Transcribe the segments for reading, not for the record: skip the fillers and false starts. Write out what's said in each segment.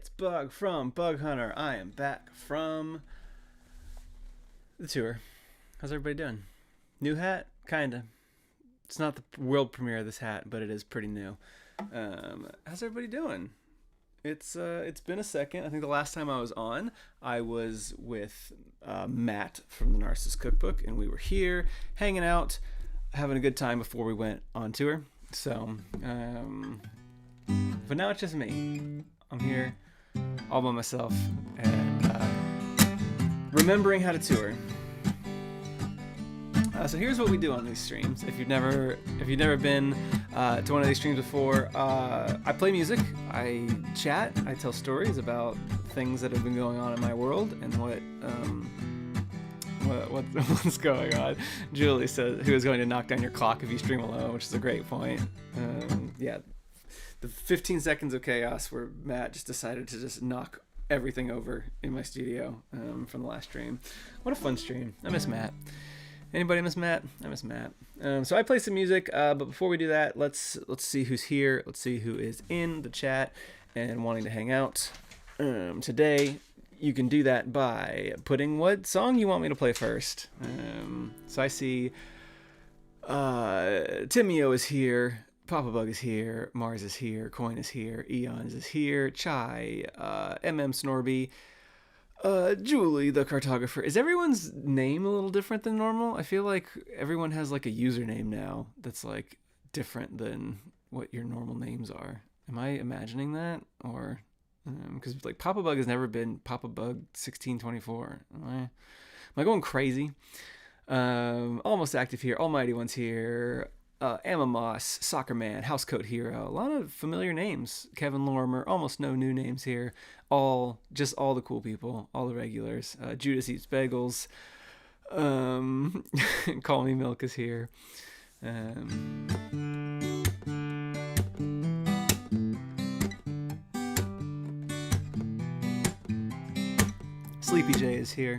It's Bug from Bug Hunter. I am back from the tour. How's everybody doing? New hat? Kinda. It's not the world premiere of this hat, but it is pretty new. How's everybody doing? It's been a second. I think the last time I was on, I was with Matt from the Narcissus Cookbook, and we were here hanging out, having a good time before we went on tour. So, but now it's just me. I'm here all by myself and remembering how to tour. So here's what we do on these streams. If you've never been to one of these streams before, I play music, I chat, I tell stories about things that have been going on in my world and what's going on. Julie says, who is going to knock down your clock if you stream alone, which is a great point. Yeah, the 15 seconds of chaos where Matt just decided to just knock everything over in my studio from the last stream. What a fun stream. I miss Matt. Anybody miss Matt? I miss Matt. So I play some music, but before we do that, let's see who's here. Let's see who is in the chat and wanting to hang out. Today, you can do that by putting what song you want me to play first. So I see Timio is here, Papa Bug is here, Mars is here, Coin is here, Eons is here, Chai, Snorby, Julie, the cartographer. Is everyone's name a little different than normal? I feel like everyone has like a username now that's like different than what your normal names are. Am I imagining that? Or because like Papa Bug has never been Papa Bug 1624. Am I going crazy? Almost active here. Almighty One's here. Emma Moss, Soccer Man, Housecoat Hero, a lot of familiar names. Kevin Lorimer, almost no new names here. All the cool people, all the regulars. Judas Eats Bagels. Call Me Milk is here. Sleepy J is here.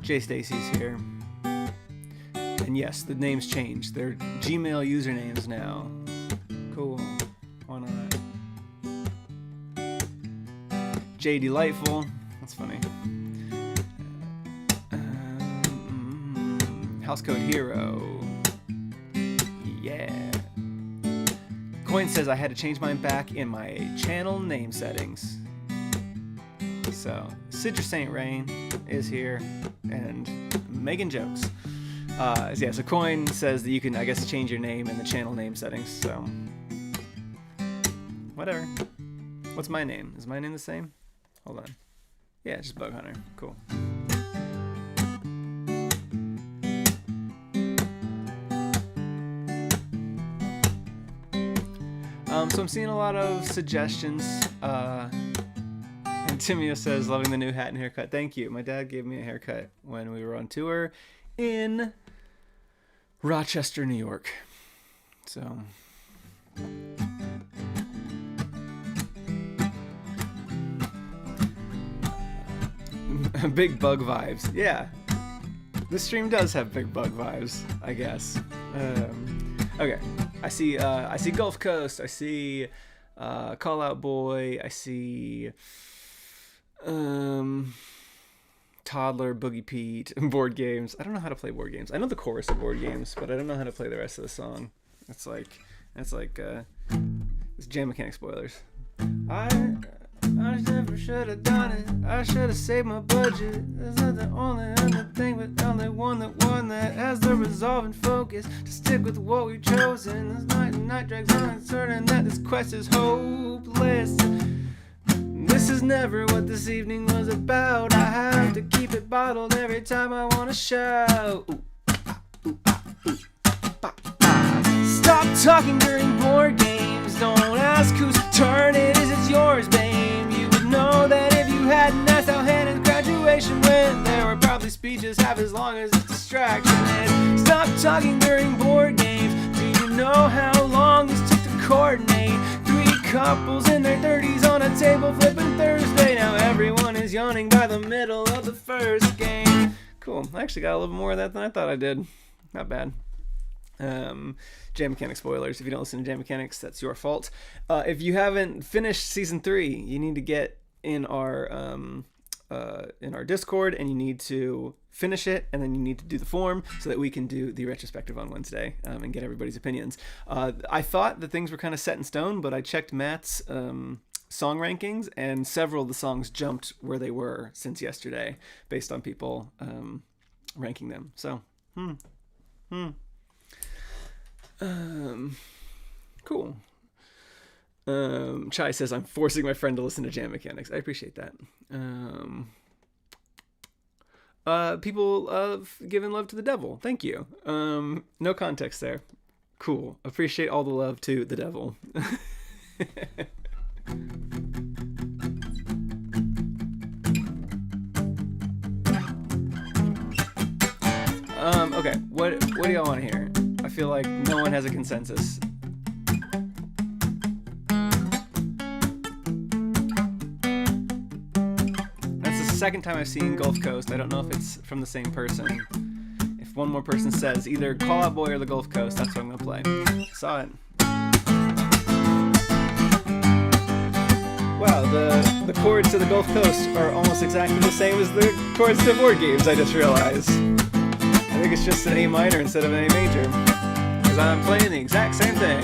Jay Stacy's here. And yes, the names changed. They're Gmail usernames now. Cool. Why not? J Delightful. That's funny. Housecoat Hero. Yeah. Coin says I had to change mine back in my channel name settings. So, Sidra Saint Rain is here. And Megan Jokes. Yeah, so Coin says that you can, I guess, change your name in the channel name settings, so whatever. What's my name? Is my name the same? Hold on. Yeah, it's just Bug Hunter. Cool. So I'm seeing a lot of suggestions. And Timio says, loving the new hat and haircut. Thank you. My dad gave me a haircut when we were on tour in Rochester, New York. So big bug vibes. Yeah, this stream does have big bug vibes, I guess. Okay, I see Gulp Toast. I see Call Out Boy. I see Toddler, Boogie Pete, board games. I don't know how to play board games. I know the chorus of board games, but I don't know how to play the rest of the song. It's like it's Jam Mechanic spoilers. I never should have done it. I should have saved my budget. That's not the only other thing, but only one that has the resolve and focus to stick with what we've chosen. This night and night drags on, and certain that this quest is hopeless. This is never what this evening was about. I have to keep it bottled every time I want to shout. Stop talking during board games. Don't ask whose turn it is, it's yours, babe. You would know that if you hadn't asked how Hannah's graduation went. There were probably speeches half as long as this distraction is. Stop talking during board games. Do you know how long this took to coordinate? Couples in their 30s on a table flipping Thursday. Now everyone is yawning by the middle of the first game. Cool. I actually got a little more of that than I thought I did. Not bad. Jam Mechanics spoilers. If you don't listen to Jam Mechanics, that's your fault. If you haven't finished season 3, you need to get in our Discord, and you need to finish it, and then you need to do the form so that we can do the retrospective on Wednesday, and get everybody's opinions. I thought that things were kind of set in stone, but I checked Matt's song rankings, and several of the songs jumped where they were since yesterday based on people ranking them. So cool. Chai says, I'm forcing my friend to listen to Jam Mechanics. I appreciate that. People giving love to the devil. Thank you. No context there. Cool. Appreciate all the love to the devil. Okay. What do y'all want to hear? I feel like no one has a consensus. Second time I've seen Gulf Coast. I don't know if it's from the same person. If one more person says either Call Out Boy or the Gulf Coast, that's what I'm gonna play. Saw it. Wow, the chords to the Gulf Coast are almost exactly the same as the chords to board games, I just realized. I think it's just an A minor instead of an A major, because I'm playing the exact same thing.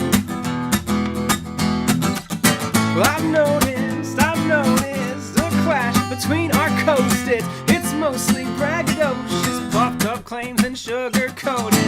Well, I've noticed a clash between our coasts. It's mostly braggadocious, puffed up claims and sugar-coated.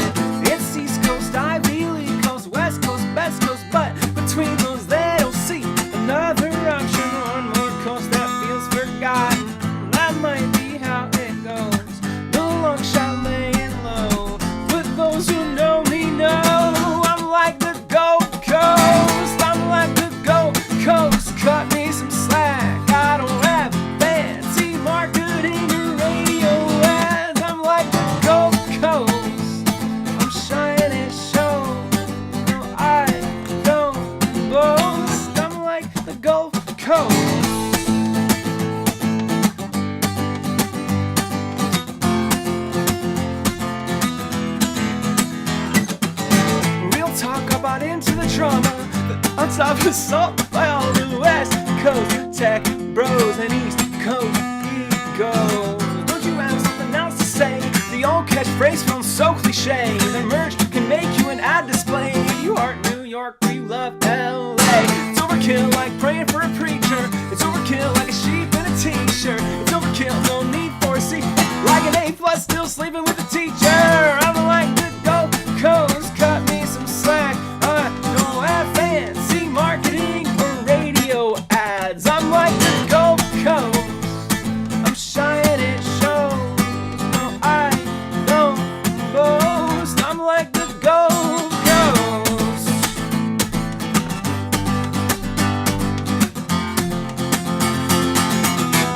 It's East Coast, Ivy League Coast, West Coast, Best Coast, but between those they don't see another option. One more coast that feels forgotten. That might be how it goes. No long shot laying low, but those who know me know I'm like the Gulf Coast. I'm like the Gulf Coast. Cut me some slack. I don't have fancy marketing or radio ads. I'm like the Gulf Coast. I'm shying it shows. No, I don't boast. I'm like the Gulf Coast. Real talk about into the drama. On top of assault by all the West Coast tech bros and East Coast egos. Don't you have something else to say? The old catchphrase feels so cliche. The merge can make you an ad display. You aren't New York, you love LA. It's overkill like praying for a preacher. It's overkill like a sheep in a t-shirt. It's overkill, no need for a seat. Like an A+, still sleeping with the teacher. I'm like the Gulf Coast, cut me some slack. I don't have fancy marketing or radio ads. I'm like the Gulf Coast. I'm shying it shows. No, I don't boast. I'm like the Gulf Coast.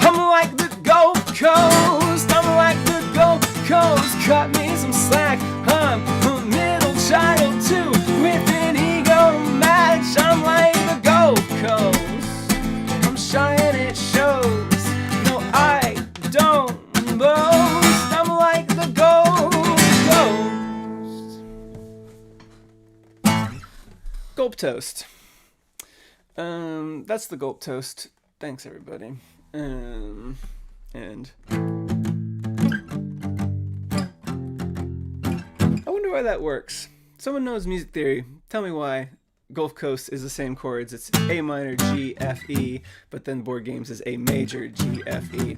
I'm like the Gulf Coast. I'm like the Gulf Coast. Cut me some slack. I'm a middle child too, with an ego to match. I'm like the Gulf Coast. I'm shying it shows. No, I don't boast. I'm like the Gulf Coast. Gulp Toast. That's the Gulp Toast. Thanks, everybody. And I wonder why that works. Someone knows music theory. Tell me why Gulf Coast is the same chords. It's A minor, G, F, E, but then board games is A major, G, F, E.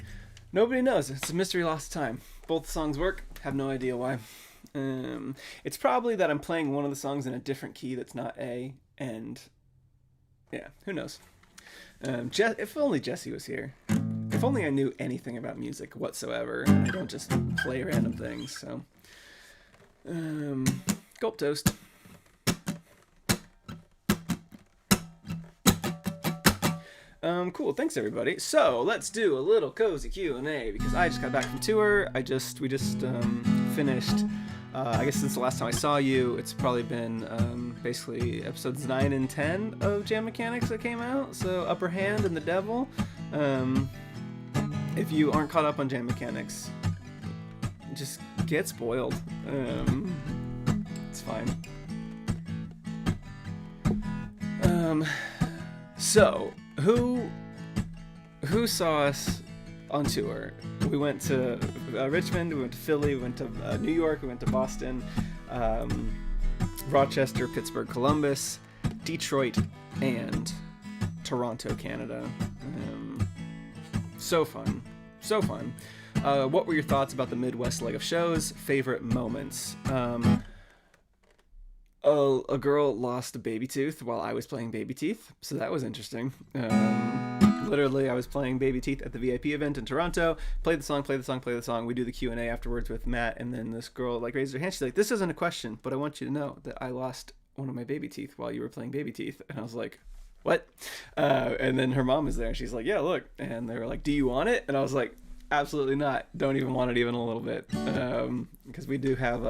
Nobody knows. It's a mystery lost time. Both songs work. Have no idea why. It's probably that I'm playing one of the songs in a different key that's not A, and yeah, who knows. If only Jesse was here. If only I knew anything about music whatsoever. I don't just play random things. So, Gulp Toast. Cool. Thanks, everybody. So let's do a little cozy Q&A because I just got back from tour. We just finished. I guess since the last time I saw you, it's probably been basically episodes 9 and 10 of Jam Mechanics that came out. So Upper Hand and the Devil. If you aren't caught up on Jam Mechanics, just get spoiled. It's It's fine. So who saw us on tour? We went to Richmond, we went to Philly, we went to New York, we went to Boston, Rochester, Pittsburgh, Columbus, Detroit, and Toronto, Canada. So fun. What were your thoughts about the Midwest leg of shows? Favorite moments? A girl lost a baby tooth while I was playing Baby Teeth, so that was interesting. Literally, I was playing Baby Teeth at the VIP event in Toronto. Play the song. We do the Q&A afterwards with Matt, and then this girl raised her hand. She's like, "This isn't a question, but I want you to know that I lost one of my baby teeth while you were playing Baby Teeth." And I was like, "What?" And then her mom was there, and she's like, "Yeah, look." And they were like, "Do you want it?" And I was like, "Absolutely not. Don't even want it even a little bit." Because we do have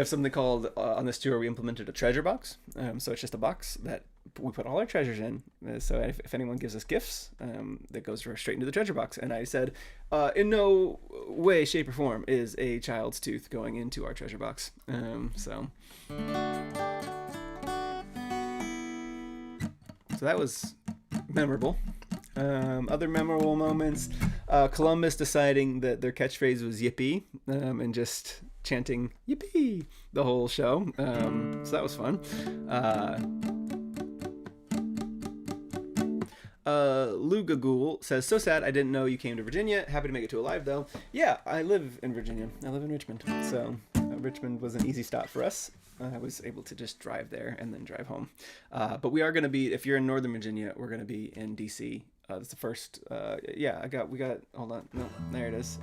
something called on this tour we implemented a treasure box. So it's just a box that we put all our treasures in. So if anyone gives us gifts, that goes straight into the treasure box. And I said, in no way, shape, or form is a child's tooth going into our treasure box. So that was memorable. Other memorable moments, Columbus deciding that their catchphrase was yippee, and just chanting yippee the whole show. So that was fun. Lugagool says, "So sad I didn't know you came to Virginia. Happy to make it to a live though." Yeah, I live in Virginia. I live in Richmond. So Richmond was an easy stop for us. I was able to just drive there and then drive home. But we are going to be, if you're in Northern Virginia, we're going to be in DC. That's the first, we got, hold on. No, there it is.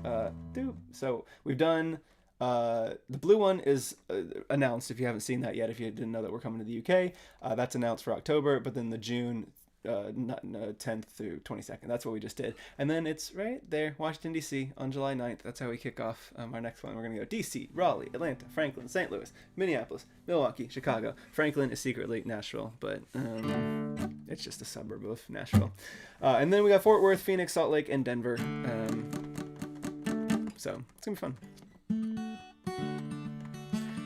So we've done, the blue one is announced, if you haven't seen that yet, if you didn't know that we're coming to the UK. That's announced for October, but then the June 10th through 22nd. That's what we just did. And then it's right there, Washington, D.C. on July 9th. That's how we kick off our next one. We're going to go D.C., Raleigh, Atlanta, Franklin, St. Louis, Minneapolis, Milwaukee, Chicago. Franklin is secretly Nashville, but it's just a suburb of Nashville. And then we got Fort Worth, Phoenix, Salt Lake, and Denver. So it's going to be fun.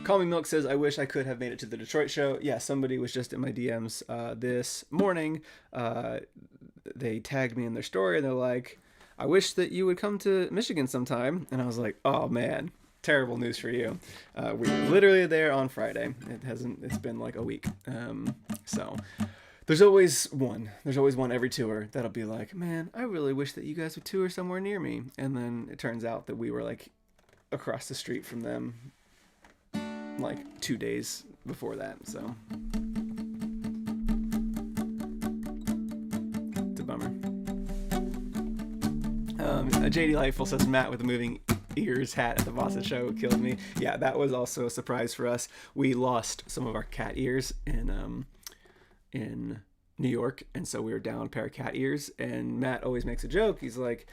Call Me Milk says, "I wish I could have made it to the Detroit show." Yeah, somebody was just in my DMs this morning. They tagged me in their story, and they're like, "I wish that you would come to Michigan sometime." And I was like, "Oh man, terrible news for you." We were literally there on Friday. It's been like a week. So there's always one every tour that'll be like, "Man, I really wish that you guys would tour somewhere near me." And then it turns out that we were like across the street from them like 2 days before that, so it's a bummer. JD Lightful says, "Matt with the moving ears hat at the Boston show killed me." Yeah, that was also a surprise for us. We lost some of our cat ears in New York, and so we were down a pair of cat ears, and Matt always makes a joke. He's like,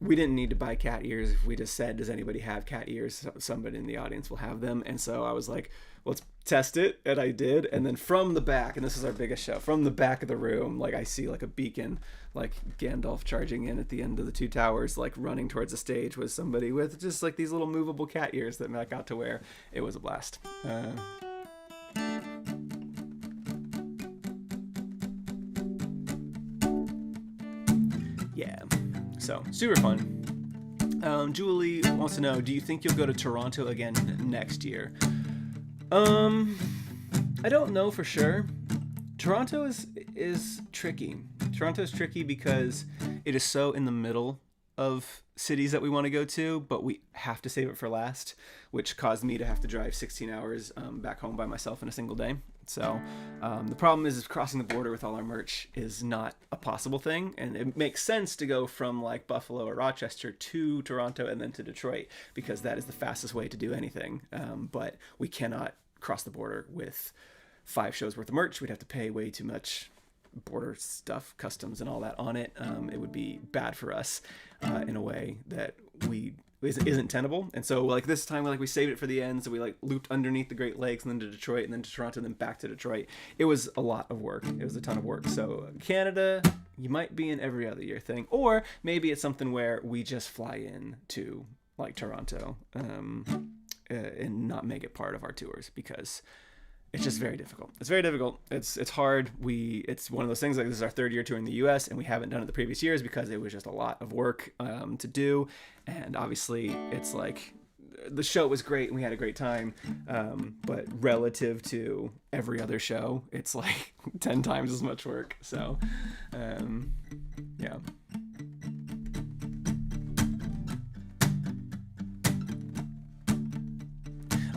"We didn't need to buy cat ears if we just said, does anybody have cat ears? Somebody in the audience will have them." And so I was like, let's test it. And I did. And then from the back, and this is our biggest show, from the back of the room, like I see like a beacon, like Gandalf charging in at the end of the two towers, like running towards the stage, was somebody with just like these little movable cat ears that Matt got to wear. It was a blast. Yeah. So, super fun. Julie wants to know, do you think you'll go to Toronto again next year? I don't know for sure. Toronto is tricky. Toronto is tricky because it is so in the middle of cities that we want to go to, but we have to save it for last, which caused me to have to drive 16 hours back home by myself in a single day. So the problem is crossing the border with all our merch is not a possible thing, and it makes sense to go from like Buffalo or Rochester to Toronto and then to Detroit, because that is the fastest way to do anything. But we cannot cross the border with 5 shows worth of merch. We'd have to pay way too much border stuff, customs and all that on it. It would be bad for us in a way that isn't tenable. And so like this time we saved it for the end, so we like looped underneath the Great Lakes and then to Detroit and then to Toronto and then back to Detroit. It was a lot of work. It was a ton of work. So Canada, you might be an every other year thing, or maybe it's something where we just fly in to like Toronto and not make it part of our tours, because it's just very difficult. It's very difficult. It's hard. It's one of those things, like, this is our third year touring the U.S. and we haven't done it the previous years because it was just a lot of work to do. And obviously it's like, the show was great and we had a great time, but relative to every other show, it's like 10 times as much work. So yeah.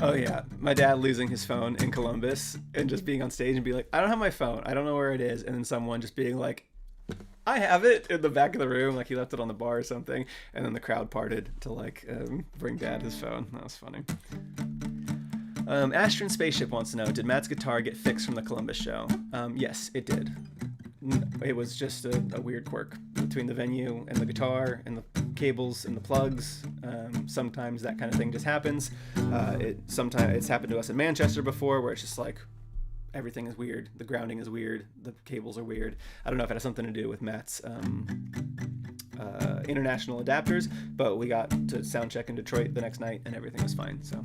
Oh yeah, my dad losing his phone in Columbus and just being on stage and be like, I don't have my phone, I don't know where it is, and then someone just being like, I have it, in the back of the room, like he left it on the bar or something, and then the crowd parted to like bring dad his phone. That was funny. Astron Spaceship wants to know, did Matt's guitar get fixed from the Columbus show? Yes, it did. It was just a weird quirk between the venue and the guitar and the cables and the plugs. Sometimes that kind of thing just happens. Sometimes it's happened to us in Manchester before, where it's just like everything is weird. The grounding is weird. The cables are weird. I don't know if it has something to do with Matt's international adapters, but we got to sound check in Detroit the next night and everything was fine. So.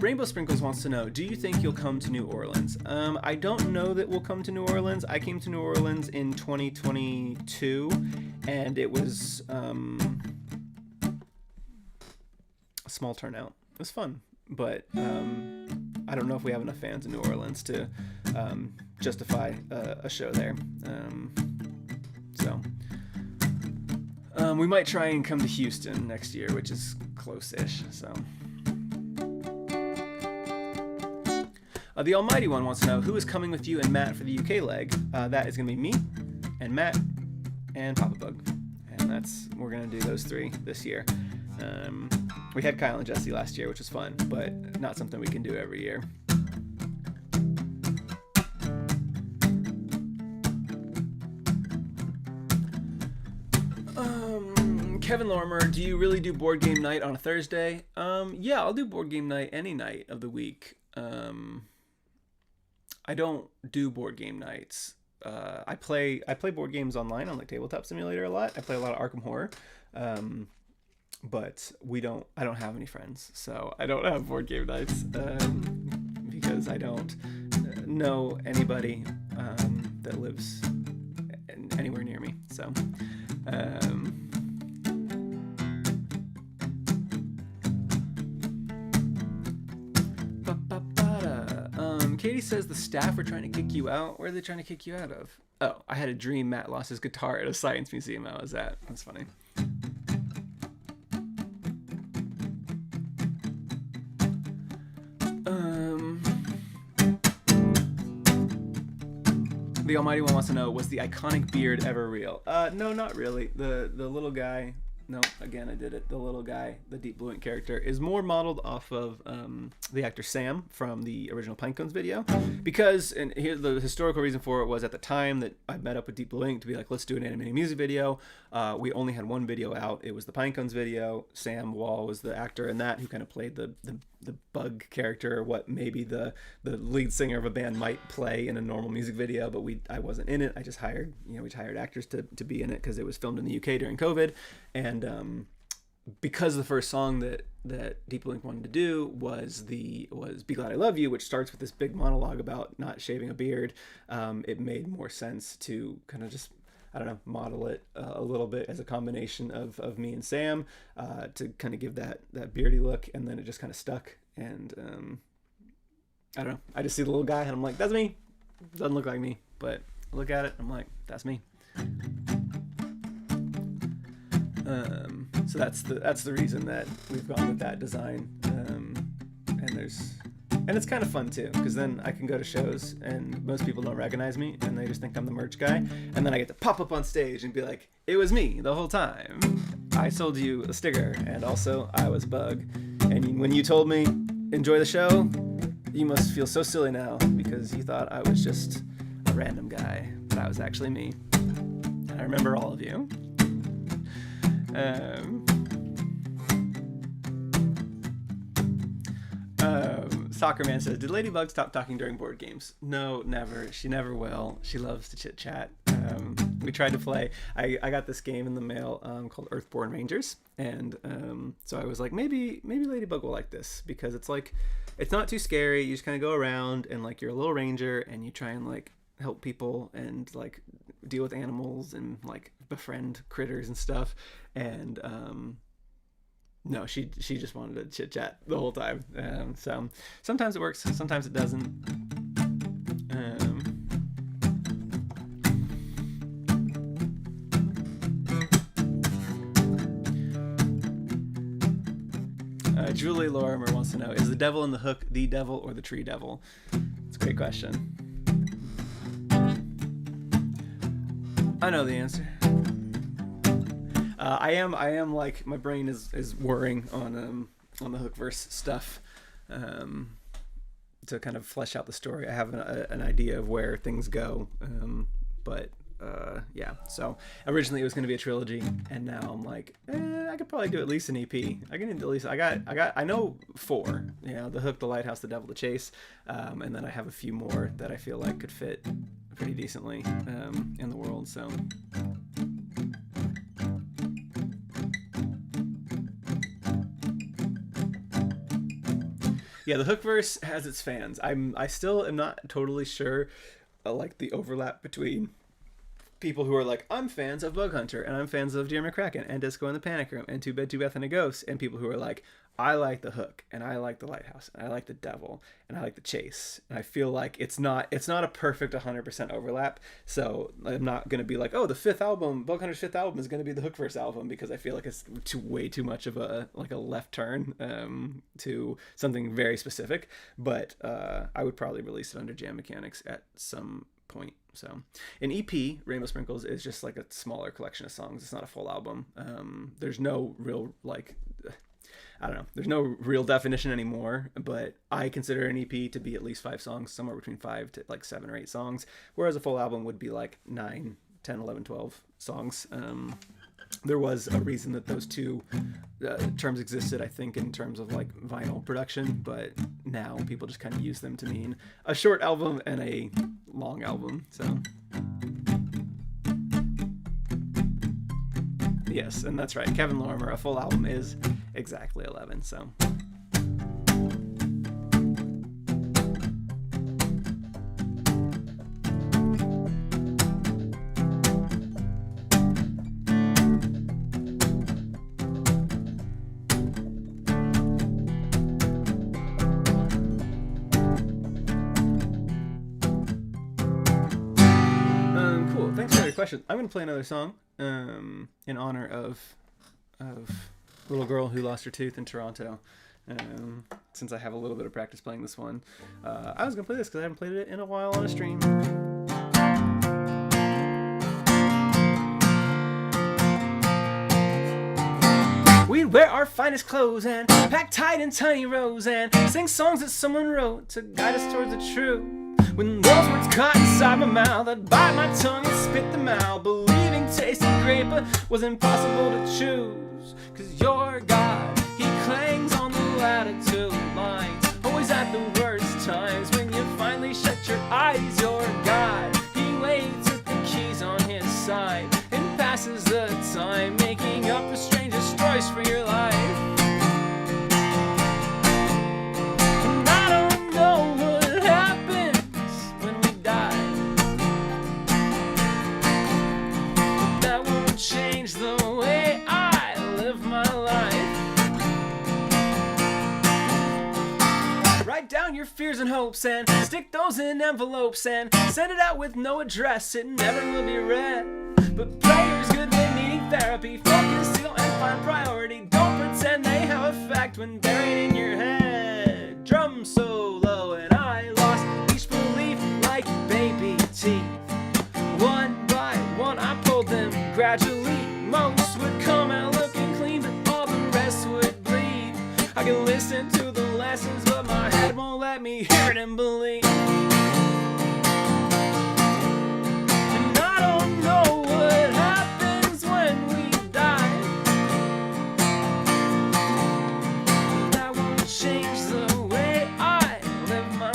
Rainbow Sprinkles wants to know, do you think you'll come to New Orleans? I don't know that we'll come to New Orleans. I came to New Orleans in 2022, and it was a small turnout. It was fun, but I don't know if we have enough fans in New Orleans to justify a show there. We might try and come to Houston next year, which is close-ish, so... The Almighty One wants to know, who is coming with you and Matt for the UK leg? That is going to be me, and Matt, and Papa Bug. And we're going to do those three this year. We had Kyle and Jesse last year, which was fun, but not something we can do every year. Kevin Lorimer, do you really do board game night on a Thursday? Yeah, I'll do board game night any night of the week. I don't do board game nights. I play board games online on like Tabletop Simulator a lot. I play a lot of Arkham Horror, but I don't have any friends, so I don't have board game nights because I don't know anybody that lives anywhere near me. So. Katie says the staff are trying to kick you out. Where are they trying to kick you out of? Oh, I had a dream Matt lost his guitar at a science museum. How was that? That's funny. The Almighty One wants to know, was the iconic beard ever real? No, not really. The little guy... No, again, I did it. The little guy, the Deep Blue Ink character, is more modeled off of the actor Sam from the original Pinecones video. Because, and here's the historical reason for it, was at the time that I met up with Deep Blue Ink to be like, let's do an animated music video. We only had one video out. It was the Pinecones video. Sam Wall was the actor in that, who kind of played the bug character, what maybe the lead singer of a band might play in a normal music video, but I wasn't in it. I just hired, we hired actors to be in it because it was filmed in the UK during COVID. And because the first song that Deep Blue Ink wanted to do was Be Glad I Love You, which starts with this big monologue about not shaving a beard, it made more sense to kind of just, I don't know, model it a little bit as a combination of me and Sam to kind of give that beardy look, and then it just kind of stuck. And I don't know, I just see the little guy and I'm like, that's me. Doesn't look like me, but I look at it, I'm like, that's me. So that's the reason that we've gone with that design. And it's kind of fun too, because then I can go to shows and most people don't recognize me and they just think I'm the merch guy, and then I get to pop up on stage and be like, it was me the whole time. I sold you a sticker, and also I was Bug. And when you told me enjoy the show, you must feel so silly now because you thought I was just a random guy, but I was actually me. And I remember all of you. Soccer Man says, did Ladybug stop talking during board games? No, never. She never will. She loves to chit chat. we tried to play. I got this game in the mail called Earthborn Rangers, and so I was like, maybe Ladybug will like this, because it's like, it's not too scary. You just kind of go around and like you're a little ranger and you try and like help people and like deal with animals and like befriend critters and stuff. And no, she just wanted to chit chat the whole time. So sometimes it works, sometimes it doesn't. Julie Lorimer wants to know, is the devil in the hook the devil or the tree devil? It's a great question. I know the answer. I am like, my brain is worrying on the hook verse stuff to kind of flesh out the story. I have an idea of where things go, but yeah. So originally it was going to be a trilogy, and now I'm like, I could probably do at least an EP. I can at least I know 4. You know, the hook, the lighthouse, the devil, the chase, and then I have a few more that I feel like could fit pretty decently in the world. So. Yeah, the hook verse has its fans. I still am not totally sure, like the overlap between people who are like, I'm fans of Bug Hunter and I'm fans of Dear McCracken and Disco in the Panic Room and Two Bed, Two Bath and a Ghost, and people who are like, I like the hook and I like the lighthouse and I like the devil and I like the chase. And I feel like it's not a perfect 100% overlap. So I'm not going to be like, oh, the 5th album, Bug Hunter's 5th album is going to be the hook verse album, because I feel like it's way too much of a left turn to something very specific. But I would probably release it under Jam Mechanics at some point. So an EP, Rainbow Sprinkles, is just like a smaller collection of songs. It's not a full album. There's no real I don't know. There's no real definition anymore, but I consider an EP to be at least 5 songs, somewhere between 5 to like 7 or 8 songs, whereas a full album would be like 9, 10, 11, 12 songs. There was a reason that those two terms existed, I think, in terms of like vinyl production, but now people just kind of use them to mean a short album and a long album. So yes, and that's right, Kevin Lorimer, a full album is exactly 11. So cool, thanks for your question. I'm gonna play another song in honor of little girl who lost her tooth in Toronto, since I have a little bit of practice playing this one. I was gonna play this because I haven't played it in a while on a stream. We'd wear our finest clothes and pack tight in tiny rows and sing songs that someone wrote to guide us towards the truth. When those words caught inside my mouth, I'd bite my tongue and spit them out, believing tasted great but was impossible to choose. Cause your God, he clangs on the latitude lines, always at the worst times. When you finally shut your eyes, your God, he waits with the keys on his side and passes the time, making up the strangest stories for your life. And I don't know what happens when we die, but that won't change the way I live my life. Write down your fears and hopes and stick those in envelopes and send it out with no address. It never will be read, but prayer's good when needing therapy. Focus, seal, and find priority. Don't pretend they have effect when buried in your head. Drum solo and I lost each belief like baby teeth. One by one I pulled them gradually. Most would come out looking clean, but all the rest would bleed. I can listen to the lessons, but my head won't let me hear it and believe. And I don't know what happens when we die. That won't change the way I live my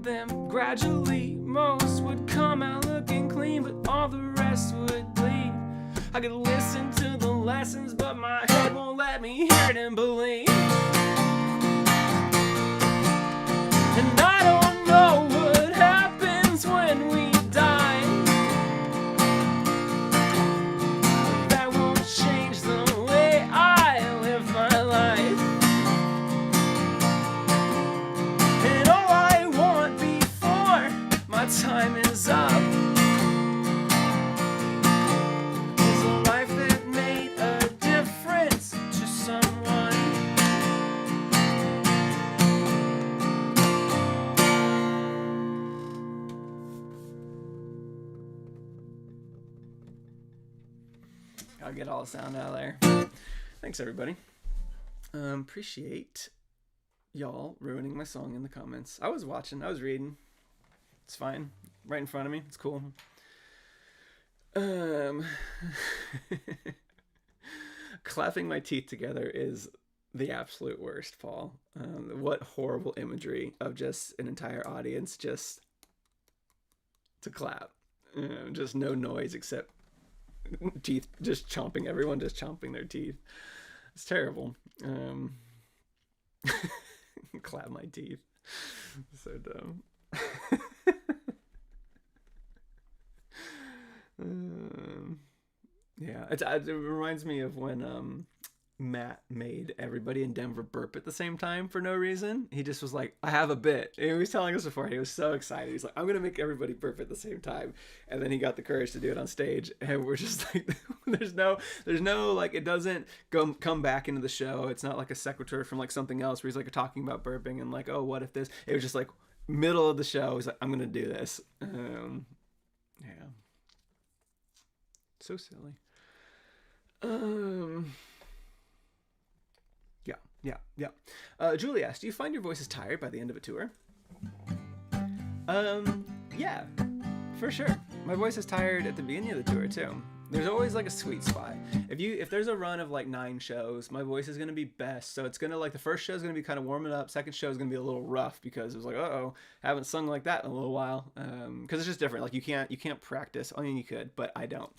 them gradually. Most would come out looking clean, but all the rest would bleed. I could listen to the lessons, but my head won't let me hear it and believe. And I don't know what happens when we die. That won't change the way I live my life. And all I want before my time is up is a life that made a difference to someone. I'll get all the sound out of there. Thanks, everybody. Appreciate y'all ruining my song in the comments. I was watching, I was reading. It's fine. Right in front of me. It's cool. Clapping my teeth together is the absolute worst, Paul. What horrible imagery of just an entire audience just to clap. Just no noise except teeth just chomping, everyone just chomping their teeth. It's terrible. Clap my teeth. So dumb. Yeah, it reminds me of when Matt made everybody in Denver burp at the same time for no reason. He just was like, I have a bit. And he was telling us before, he was so excited. He's like, I'm gonna make everybody burp at the same time. And then he got the courage to do it on stage, and we're just like, there's no like, it doesn't come back into the show. It's not like a sequitur from like something else where he's like talking about burping and like, oh, what if this? It was just like middle of the show. He's like, I'm gonna do this. Yeah, so silly. Yeah. Julie asked, do you find your voice is tired by the end of a tour? Yeah, for sure. My voice is tired at the beginning of the tour too. There's always like a sweet spot. If there's a run of like 9 shows, my voice is gonna be best. So it's gonna like, the first show is gonna be kind of warming up. Second show is gonna be a little rough because it was like, haven't sung like that in a little while. Because it's just different. Like you can't practice. I mean, you could, but I don't.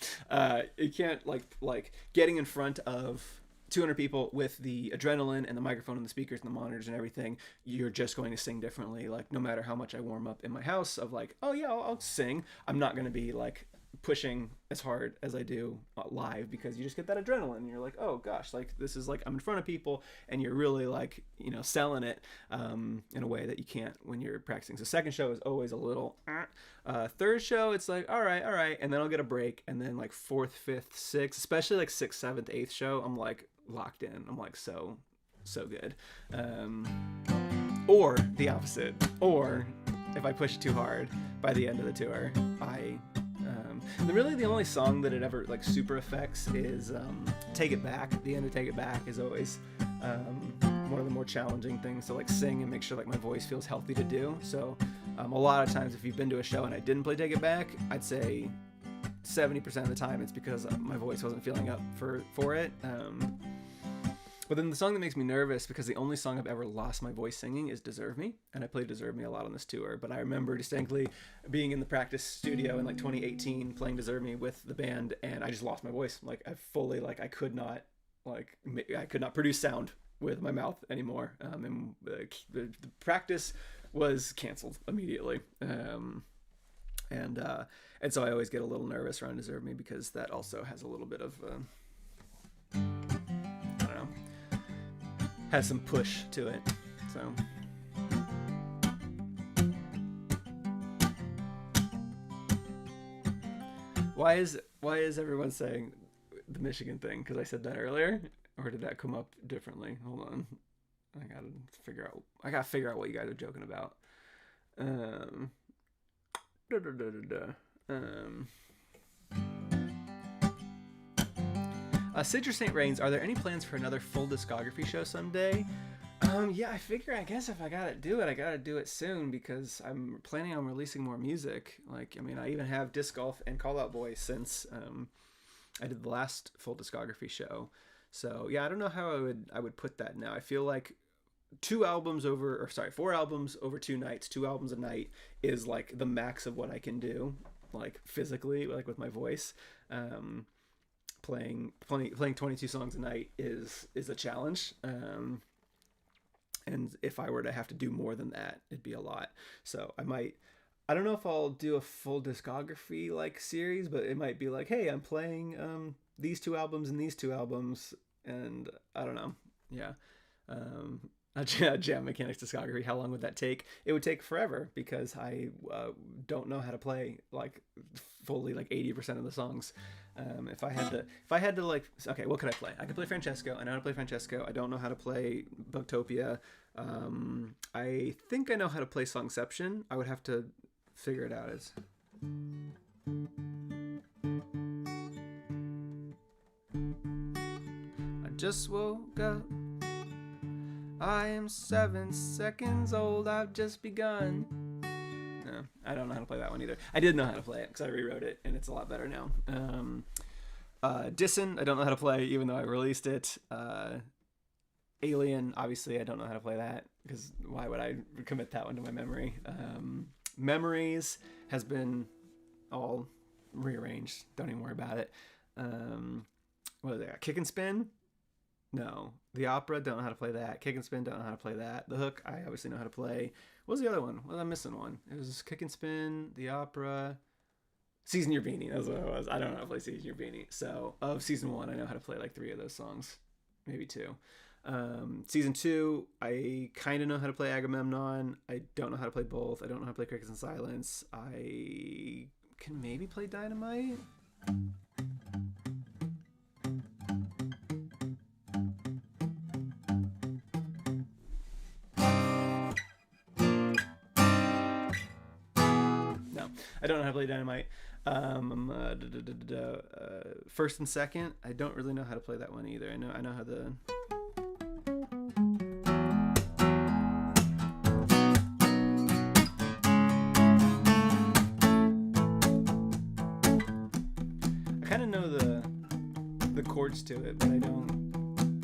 You can't like getting in front of 200 people with the adrenaline and the microphone and the speakers and the monitors and everything. You're just going to sing differently. Like no matter how much I warm up in my house of like, oh yeah, I'll sing. I'm not gonna be like pushing as hard as I do live, because you just get that adrenaline and you're like, oh gosh, like this is like I'm in front of people and you're really like, selling it in a way that you can't when you're practicing. So second show is always a little third show it's like all right, and then I'll get a break, and then like fourth, fifth, sixth, especially like sixth, seventh, eighth show, I'm like locked in. I'm like so good. Or the opposite, or if I push too hard by the end of the tour, really the only song that it ever like super affects is Take It Back. The end of Take It Back is always one of the more challenging things to like sing and make sure like my voice feels healthy to do. So a lot of times if you've been to a show and I didn't play Take It Back, I'd say 70% of the time it's because my voice wasn't feeling up for it. But then the song that makes me nervous, because the only song I've ever lost my voice singing, is Deserve Me. And I played Deserve Me a lot on this tour. But I remember distinctly being in the practice studio in like 2018 playing Deserve Me with the band, and I just lost my voice. Like I fully, like I could not produce sound with my mouth anymore. And the practice was canceled immediately. And so I always get a little nervous around Deserve Me, because that also has a little bit of has some push to it. So why is everyone saying the Michigan thing? Because I said that earlier, or did that come up differently? Hold on, I gotta figure out what you guys are joking about. Citrus St. Rains, are there any plans for another full discography show someday? Yeah, I guess if I gotta do it soon, because I'm planning on releasing more music. Like, I mean, I even have Disc Golf and Call Out Boy since I did the last full discography show. So yeah, I don't know how I would put that now. I feel like 4 albums over 2 nights, 2 albums a night is like the max of what I can do, like physically, like with my voice. Playing 22 songs a night is a challenge. And if I were to have to do more than that, it'd be a lot. So I don't know if I'll do a full discography like series, but it might be like, hey, I'm playing these 2 albums and these 2 albums, and I don't know. Yeah. A Jam Mechanics discography, how long would that take? It would take forever, because I don't know how to play like fully like 80% of the songs. If I had to like, okay, what could I play? I could play Francesco. I know how to play Francesco. I don't know how to play Booktopia. I think I know how to play Songception. I would have to figure it out. I just woke up. I am 7 seconds old. I've just begun. No, I don't know how to play that one either. I did know how to play it because I rewrote it, and it's a lot better now. Dissin, I don't know how to play, even though I released it. Alien, obviously, I don't know how to play that, because why would I commit that one to my memory? Memories has been all rearranged. Don't even worry about it. What is that? Kick and Spin? No. The Opera, don't know how to play that. Kick and Spin, don't know how to play that. The Hook, I obviously know how to play. What was the other one? Well, I'm missing one. It was Kick and Spin, The Opera, Season Your Beanie. That's what it was. I don't know how to play Season Your Beanie. So, of Season 1, I know how to play like 3 of those songs. Maybe 2. Season 2, I kind of know how to play Agamemnon. I don't know how to play both. I don't know how to play Crickets and Silence. I can maybe play Dynamite. I don't know how to play Dynamite. First and Second, I don't really know how to play that one either. I know how the... I kind of know the chords to it, but I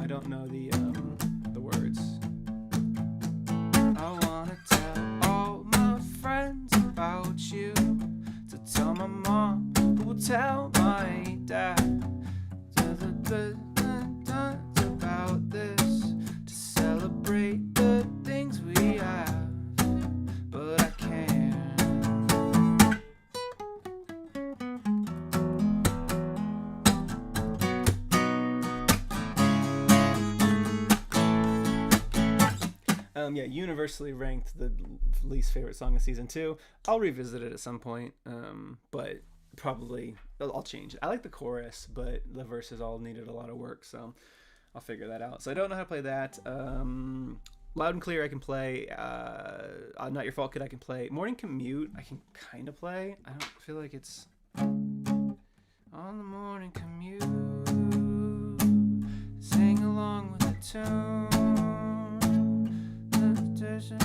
don't know the words. I wanna tell all my friends about you, to tell my mom, who will tell my dad, about this, to celebrate the things we have, but I can't. Yeah, universally ranked the least favorite song of season 2. I'll revisit it at some point, but probably I'll change it. I like the chorus, but the verses all needed a lot of work, so I'll figure that out. So I don't know how to play that. Loud and Clear I can play. Not Your Fault Kid I can play. Morning Commute I can kind of play. I don't feel like it's on the morning commute. Sing along with the tune.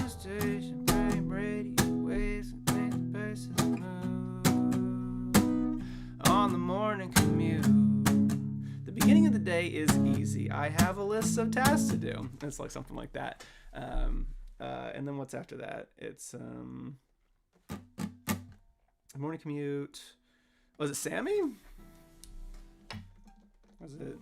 Station, brain, radio waves, and make the bases move. On the morning commute. The beginning of the day is easy. I have a list of tasks to do. It's like something like that. And then what's after that? It's morning commute. Was it Sammy? Was it?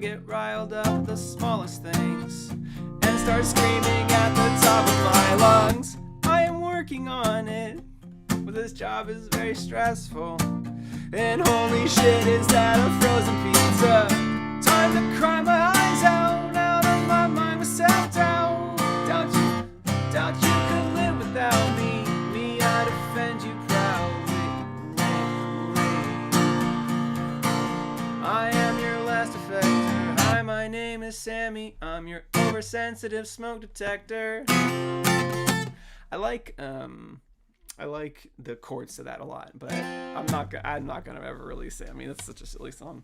Get riled up at the smallest things and start screaming at the top of my lungs. I am working on it, but this job is very stressful. And holy shit, is that a frozen pizza? Time to cry my eyes out of my mind with self-doubt. Doubt you could live without me. Me, I'd offend you proudly. I am your last effector. Hi, my name is Sammy. I'm your oversensitive smoke detector. I like the chords to that a lot, but I'm not gonna ever release it. I mean, that's such a silly song.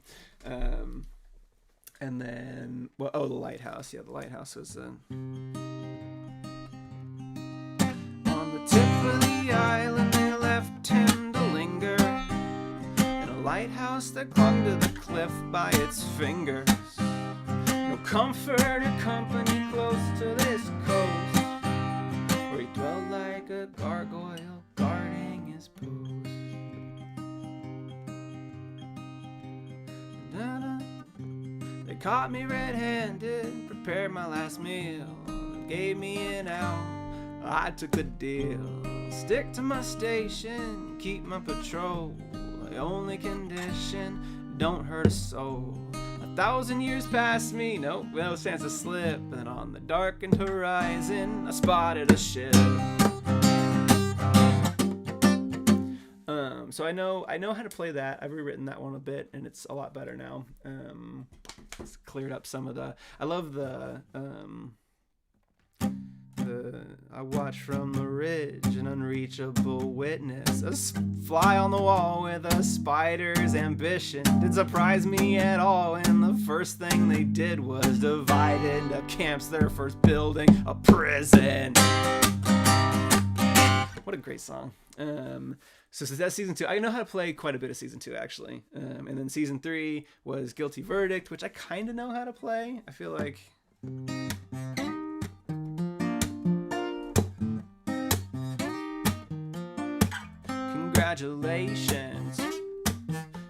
And then, well, oh, the Lighthouse. Yeah, the Lighthouse was on the tip of the island. They left him to linger in a lighthouse that clung to the cliff by its fingers. No comfort or company close to this coast, where he dwelled like a gargoyle guarding his post. They caught me red-handed, prepared my last meal, gave me an out. I took the deal. Stick to my station, keep my patrol. The only condition, don't hurt a soul. 1,000 years past me, nope, no chance to slip. And on the darkened horizon, I spotted a ship. So I know how to play that. I've rewritten that one a bit, and it's a lot better now. It's cleared up some of the. I love the. I watch from the ridge, an unreachable witness, a fly on the wall with a spider's ambition. Didn't surprise me at all, and the first thing they did was divide into camps, their first building a prison. What a great song. So that's season 2. I know how to play quite a bit of season 2, actually. And then season 3 was Guilty Verdict, which I kind of know how to play. I feel like... Congratulations.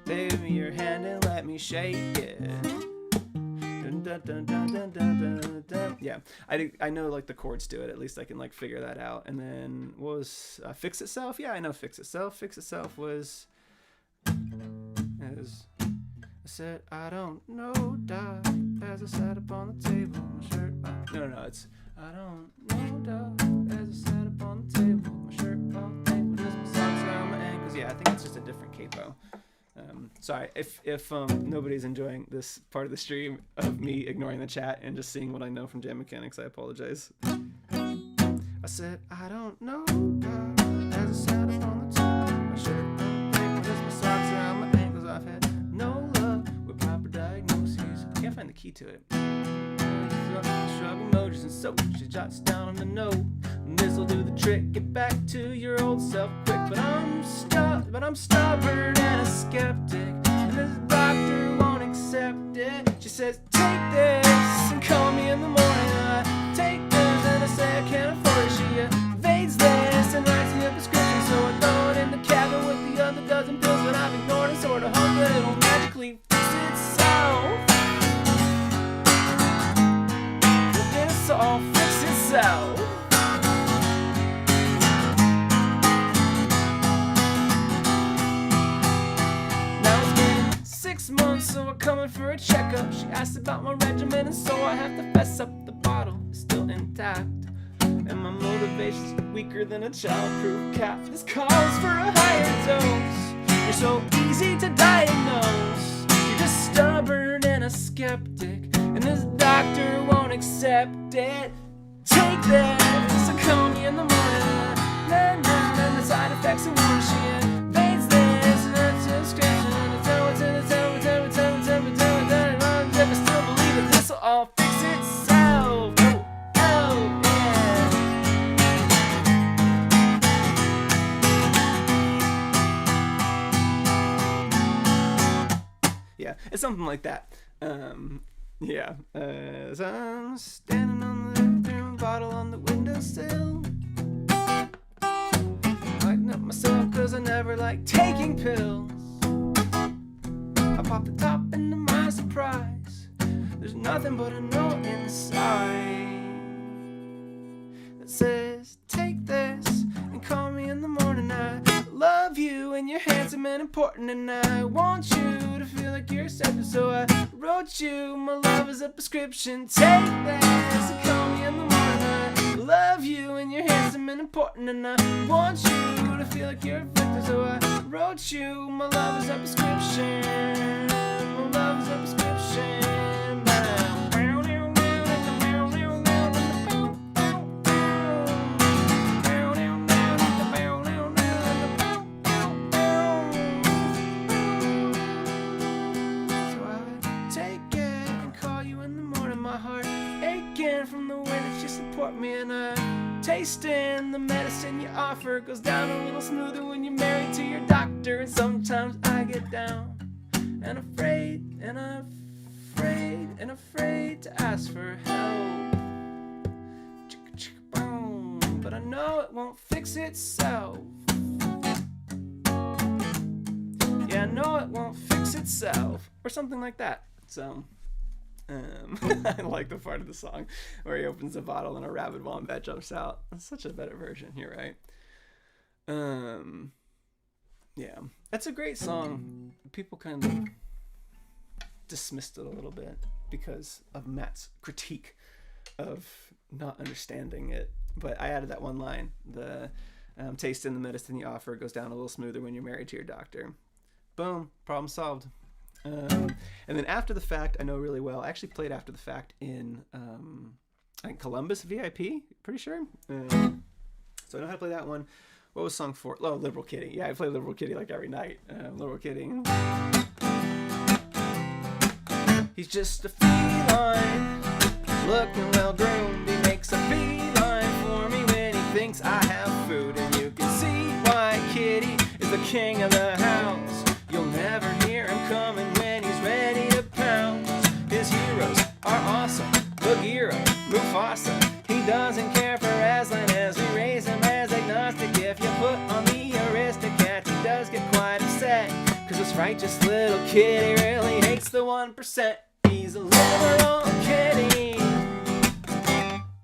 Give me your hand and let me shake it. Dun, dun, dun, dun, dun, dun, dun, dun. Yeah, I know like the chords to it. At least I can like figure that out. And then what was Fix Itself? Yeah, I know Fix Itself. Fix Itself was as I said, I don't know, Doc, as I sat upon the table, my shirt off. No, it's I don't know, Doc, as I sat upon the table, my shirt off, tangled as my socks around my ankles. Yeah, I think it's just a different capo. Sorry if nobody's enjoying this part of the stream of me ignoring the chat and just seeing what I know from Jam Mechanics. I apologize. I said, I don't know, God, as I sat upon the table, my shirt untangled as my socks around my ankles. I've had no luck with proper diagnoses. I can't find the key to it. Shrug emojis and so she jots down on the note. This'll do the trick. Get back to your old self quick. But I'm stubborn and a skeptic, and this doctor won't accept it. She says, take this and call me in the morning. I take this and I say I can't afford it. She evades this and writes me a prescription, so I throw it in the cabinet with the other dozen pills that I've ignored and sort of hope that it'll magically fix itself. This all fix itself. Now it's been 6 months, so we're coming for a checkup. She asked about my regimen, and so I have to fess up. The bottle is still intact, and my motivation's weaker than a childproof cap. This calls for a higher dose. You're so easy to diagnose. You're just stubborn and a skeptic, and this doctor won't accept it. Take this and call me in the morning. And the side effects are one. She invades this and that's a description. And tell me, I still believe that this will all fix itself. Oh, yeah. It's something like that. Yeah. As I'm standing on the living room, bottle on the windowsill, lighting up myself cause I never like taking pills. I pop the top into my surprise. There's nothing but a note inside that says, take this and call me in the morning. I love you and you're handsome and important, and I want you to feel like you're accepted. So I wrote you, my love is a prescription. Take this and call me in the morning. I love you and you're handsome and important, and I want you to feel like you're affected. So I wrote you, my love is a prescription. My love is a prescription. Barkman, tasting the medicine you offer goes down a little smoother when you're married to your doctor. And sometimes I get down and afraid to ask for help. But I know it won't fix itself. Yeah, I know it won't fix itself. Or something like that. So, I like the part of the song where he opens the bottle and a rabid wombat jumps out. That's such a better version. You're right. Yeah, that's a great song. People kind of dismissed it a little bit because of Matt's critique of not understanding it. But I added that one line. The tasting the medicine you offer goes down a little smoother when you're married to your doctor. Boom, problem solved. And then After the Fact, I know really well. I actually played After the Fact in I think Columbus VIP, pretty sure. So I know how to play that one. What was song 4? Oh, Liberal Kitty. Yeah, I play Liberal Kitty like every night. Liberal Kitty. He's just a feline, looking well groomed. He makes a beeline for me when he thinks I have food. And you can see why Kitty is the king of the house. You'll never hear him coming when he's ready to pounce. His heroes are awesome. Bagheera, Mufasa. He doesn't care for Aslan as we raise him as agnostic. If you put on the Aristocats, he does get quite upset. Cause this righteous little kitty really hates the 1%. He's a liberal kitty.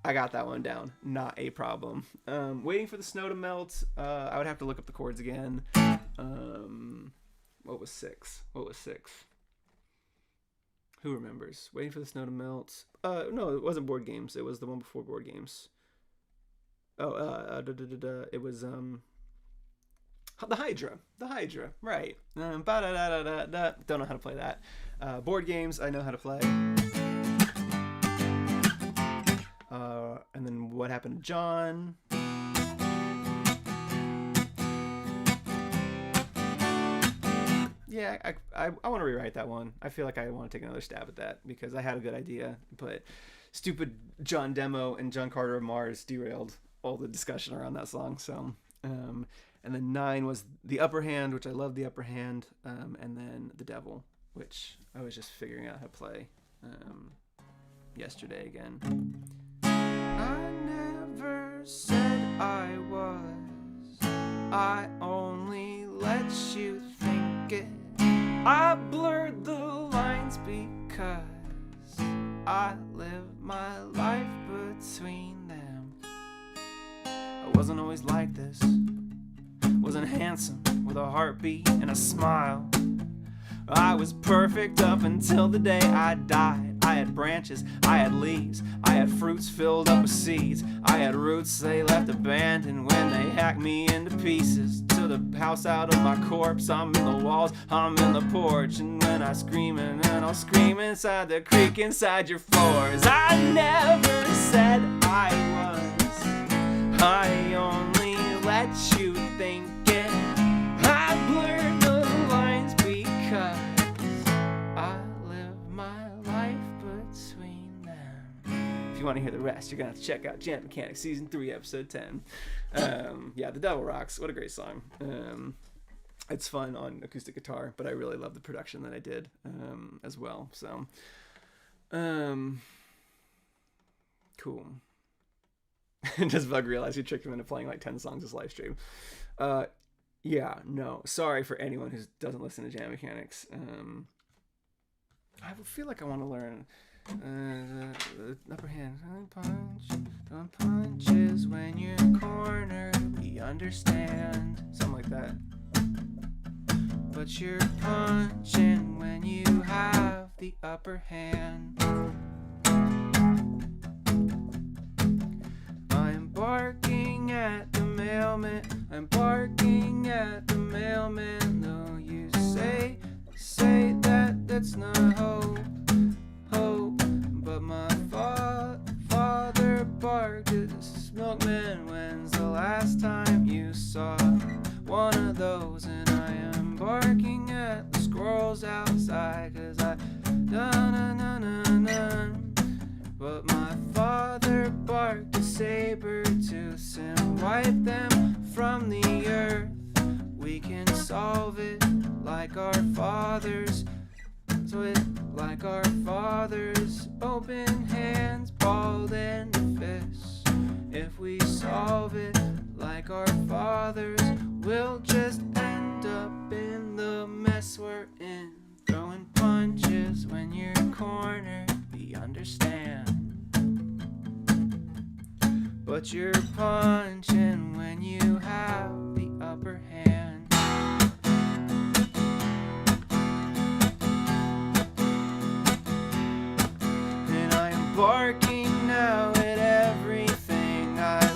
I got that one down. Not a problem. Waiting for the snow to melt. I would have to look up the chords again. What was 6? Who remembers? Waiting for the snow to melt. No, it wasn't Board Games. It was the one before Board Games. It was the Hydra. Right. Don't know how to play that. Board Games, I know how to play. And then What Happened to John. Yeah, I want to rewrite that one. I feel like I want to take another stab at that because I had a good idea, but stupid John Demo and John Carter of Mars derailed all the discussion around that song. So, and then 9 was The Upper Hand, which I love The Upper Hand, and then The Devil, which I was just figuring out how to play yesterday again. I never said I was. I only let you think it. I blurred the lines because I live my life between them. I wasn't always like this. Wasn't handsome with a heartbeat and a smile. I was perfect up until the day I died. I had branches, I had leaves, I had fruits filled up with seeds. I had roots they left abandoned when they hacked me into pieces. To the house out of my corpse, I'm in the walls, I'm in the porch. And when I scream and I'll scream inside the creek inside your floors. I never said I was. I only let you think it. I blurred the lines because I live my life between them. If you want to hear the rest, you're going to have to check out Jam Mechanics Season 3, Episode 10. Yeah, The Devil Rocks. What a great song. It's fun on acoustic guitar, but I really love the production that I did as well. So, cool. Does Bug realize you tricked him into playing like 10 songs as Livestream? Yeah, no. Sorry for anyone who doesn't listen to Jam Mechanics. I feel like I want to learn the upper hand. Don't punches when you're cornered. We understand. Something like that. But you're punching when you have the upper hand. I'm barking at the mailman. I'm barking at the mailman. Though you say that's not hope. But my father barked at the milkman. When's the last time you saw one of those? And I am barking at the squirrels outside, 'cause I dun. But my father barked saber-tooths and wipe them from the earth. We can solve it like our fathers. So it like our fathers, open hands, balled and fists. If we solve it like our fathers, we'll just end up in the mess we're in. Throwing punches when you're cornered, we understand. But you're punching when you have the upper hand. And I am barking now at everything I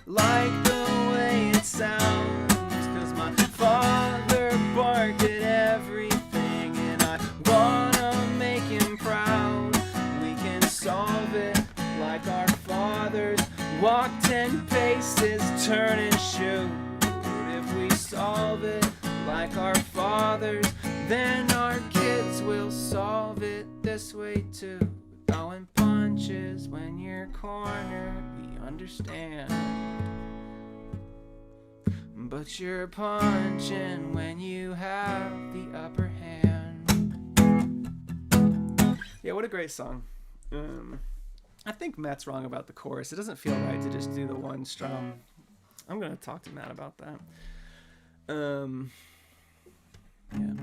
like the way it sounds. 'Cause my father barked at everything, and I wanna make him proud. We can solve it like our fathers. Walk 10 paces, turn and shoot. If we solve it like our fathers, then our kids will solve it this way too. Throwing punches when you're cornered, we understand. But you're punching when you have the upper hand. Yeah, what a great song. I think Matt's wrong about the chorus. It doesn't feel right to just do the one strum. I'm going to talk to Matt about that. Yeah.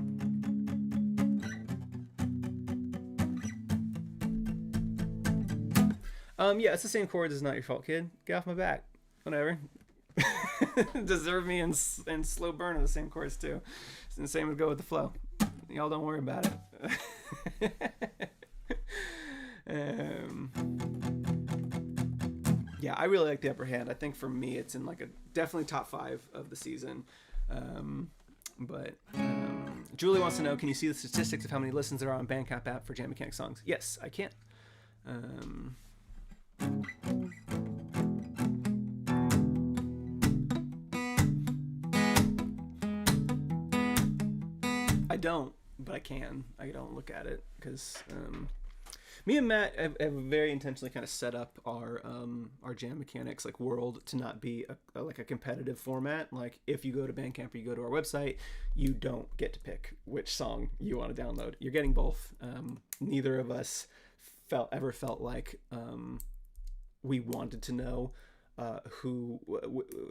Yeah, it's the same chords as Not Your Fault, Kid. Get off my back. Whatever. Deserve Me and Slow Burn are the same chords too. It's the same as Go With The Flow. Y'all don't worry about it. Yeah, I really like The Upper Hand. I think for me it's in like a definitely top 5 of the season. But Julie wants to know, can you see the statistics of how many listens there are on Bandcamp app for Jam Mechanic songs? Yes, I can. I don't, but I can. I don't look at it because me and Matt have very intentionally kind of set up our Jam Mechanics like world to not be like a competitive format. Like if you go to Bandcamp or you go to our website, you don't get to pick which song you want to download. You're getting both. Neither of us ever felt like we wanted to know who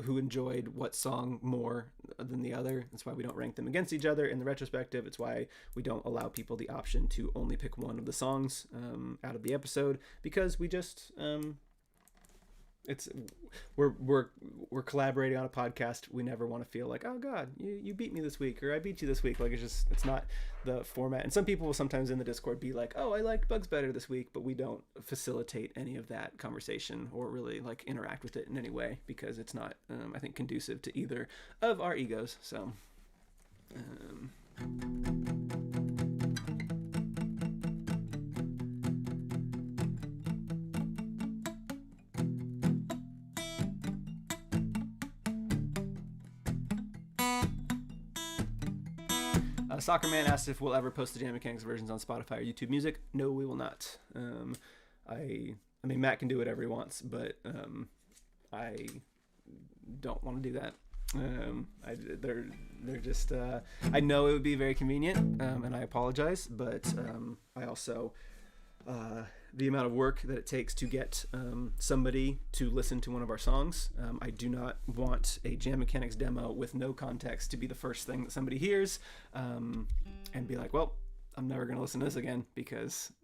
enjoyed what song more than the other. That's why we don't rank them against each other in the retrospective. It's why we don't allow people the option to only pick one of the songs out of the episode, because we just we're collaborating on a podcast. We never want to feel like, oh God, you beat me this week, or I beat you this week. Like it's not the format. And some people will sometimes in the Discord be like, oh, I liked Bugs better this week, but we don't facilitate any of that conversation or really like interact with it in any way, because it's not I think conducive to either of our egos. So Soccer Man asked if we'll ever post the Jam Mechanics versions on Spotify or YouTube Music. No, we will not. I mean, Matt can do whatever he wants, but I don't want to do that. They're just. I know it would be very convenient, and I apologize, but I also. The amount of work that it takes to get somebody to listen to one of our songs. I do not want a Jam Mechanics demo with no context to be the first thing that somebody hears and be like, well, I'm never going to listen to this again, because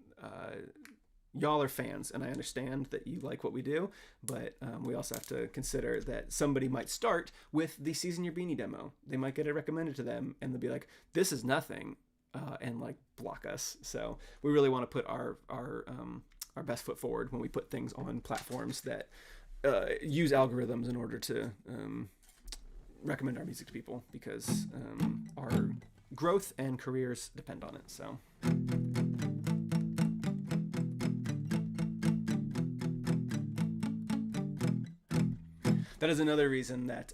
y'all are fans, and I understand that you like what we do, but we also have to consider that somebody might start with the Season Your Beanie demo. They might get it recommended to them, and they'll be like, this is nothing. And like block us. So we really want to put our best foot forward when we put things on platforms that use algorithms in order to recommend our music to people, because our growth and careers depend on it. So that is another reason that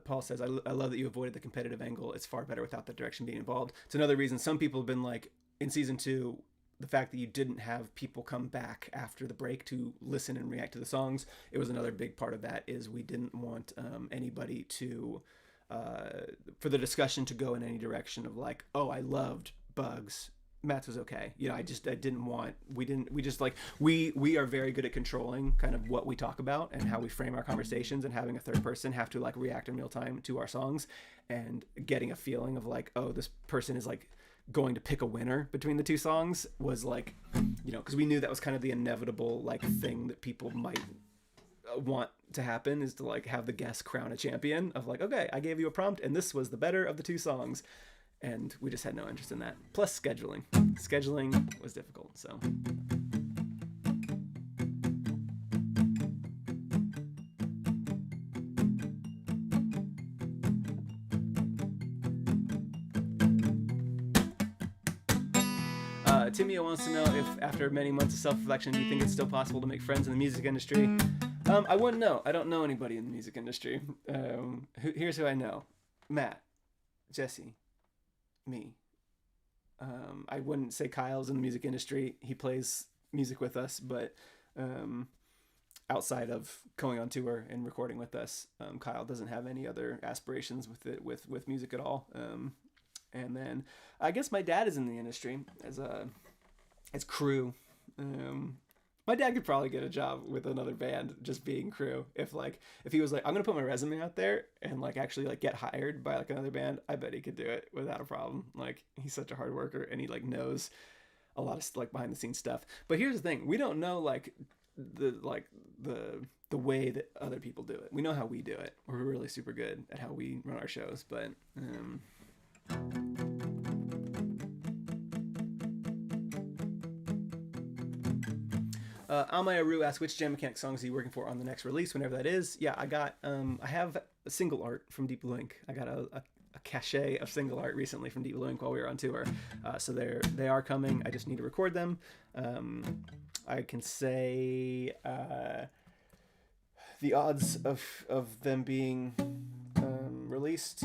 Paul says, I love that you avoided the competitive angle. It's far better without that direction being involved. It's another reason some people have been like, in season 2, the fact that you didn't have people come back after the break to listen and react to the songs, it was another big part of that. Is we didn't want anybody to for the discussion to go in any direction of like, oh, I loved Bugs, Matt's was okay. You know, I didn't want, we are very good at controlling kind of what we talk about and how we frame our conversations, and having a third person have to like react in real time to our songs and getting a feeling of like, oh, this person is like going to pick a winner between the two songs was like, you know, because we knew that was kind of the inevitable like thing that people might want to happen, is to like have the guest crown a champion of like, okay, I gave you a prompt and this was the better of the two songs. And we just had no interest in that. Plus scheduling was difficult. So Timio wants to know if after many months of self-reflection, do you think it's still possible to make friends in the music industry? I wouldn't know. I don't know anybody in the music industry. Here's who I know: Matt, Jesse, me. I wouldn't say Kyle's in the music industry. He plays music with us, but outside of going on tour and recording with us, Kyle doesn't have any other aspirations with music at all. And then I guess my dad is in the industry as crew. My dad could probably get a job with another band just being crew. If he was like, I'm gonna put my resume out there and like actually like get hired by like another band, I bet he could do it without a problem. Like, he's such a hard worker and he like knows a lot of like behind the scenes stuff. But here's the thing, we don't know like the way that other people do it. We know how we do it. We're really super good at how we run our shows, but Amaya Rue asks, which Jam Mechanic songs are you working for on the next release, whenever that is? Yeah, I have a single art from Deep Blue Ink. I got a cachet of single art recently from Deep Blue Ink while we were on tour. So they are coming. I just need to record them. I can say the odds of them being released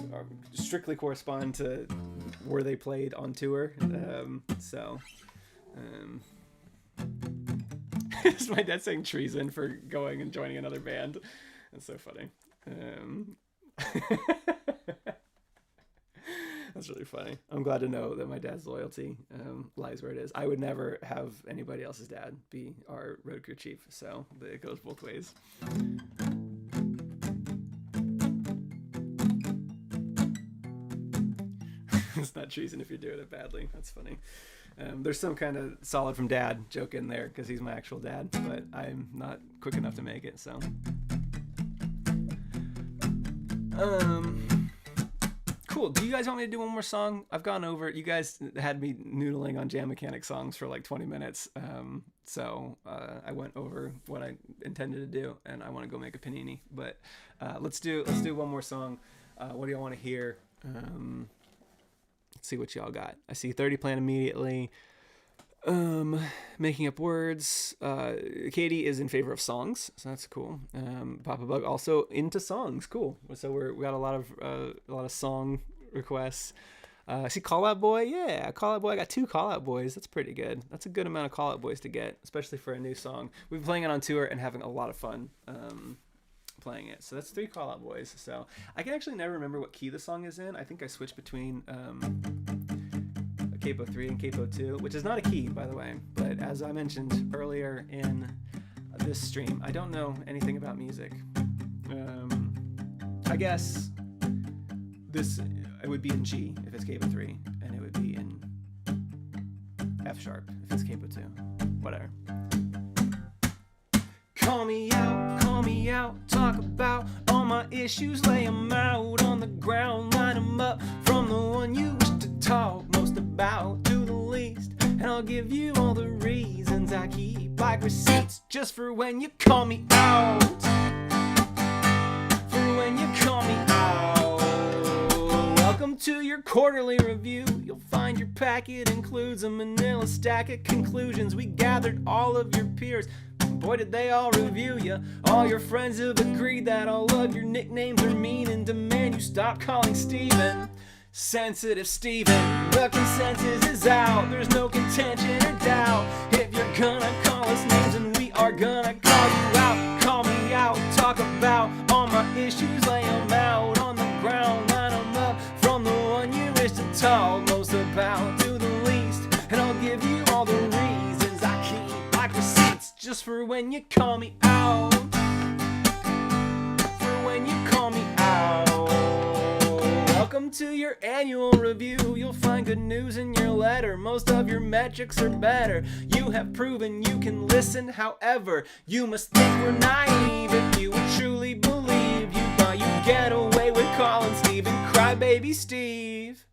strictly correspond to where they played on tour. Is my dad saying treason for going and joining another band? That's so funny. That's really funny. I'm glad to know that my dad's loyalty lies where it is. I would never have anybody else's dad be our road crew chief, so it goes both ways. It's not treason if you're doing it badly. That's funny. There's some kind of solid from dad joke in there because he's my actual dad, but I'm not quick enough to make it, so. Cool. Do you guys want me to do one more song? I've gone over it. You guys had me noodling on Jam Mechanic songs for like 20 minutes. So I went over what I intended to do, and I want to go make a panini. But let's do one more song. What do y'all want to hear? Let's see what y'all got. I see 30 Plan immediately. Making up words. Katie is in favor of songs, so that's cool. Papa Bug also into songs. Cool. So we got a lot of song requests. I see Call Out Boy. Yeah, Call Out Boy. I got 2 Call Out Boys. That's pretty good. That's a good amount of Call Out Boys to get, especially for a new song. We've been playing it on tour and having a lot of fun playing it. So that's 3 Call Out Boys. So I can actually never remember what key the song is in. I think I switched between Capo 3 and Capo 2, which is not a key, by the way. But as I mentioned earlier in this stream, I don't know anything about music. I guess it would be in G if it's Capo 3, and it would be in F sharp if it's Capo 2. Whatever. Call me out, talk about all my issues, lay 'em out on the ground, line 'em up from the one you wish to talk most about to the least, and I'll give you all the reasons I keep, like receipts, just for when you call me out, for when you call me out. Welcome to your quarterly review. You'll find your packet includes a manila stack of conclusions. We gathered all of your peers. Boy, did they all review you. All your friends have agreed that all of your nicknames are mean and demand you stop calling Steven. Sensitive Steven, the consensus is out. There's no contention or doubt. If you're gonna call us names, and we are gonna call you out. Call me out, talk about all my issues, lay them out on the ground, line them up from the one you wish to talk most about to the least, and I'll give you all the reasons I keep like receipts just for when you call me out. For when you call me out. Welcome to your annual review. You'll find good news in your letter. Most of your metrics are better. You have proven you can listen. However, you must think we're naive if you would truly believe you thought you'd get away with calling Steven Crybaby Steve.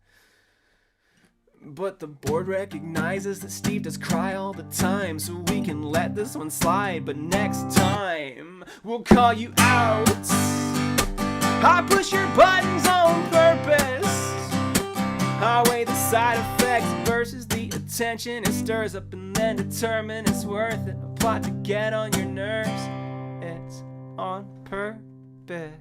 But the board recognizes that Steve does cry all the time, so we can let this one slide. But next time, we'll call you out. I push your buttons on purpose. I weigh the side effects versus the attention it stirs up, and then determine it's worth it. A plot to get on your nerves. It's on purpose.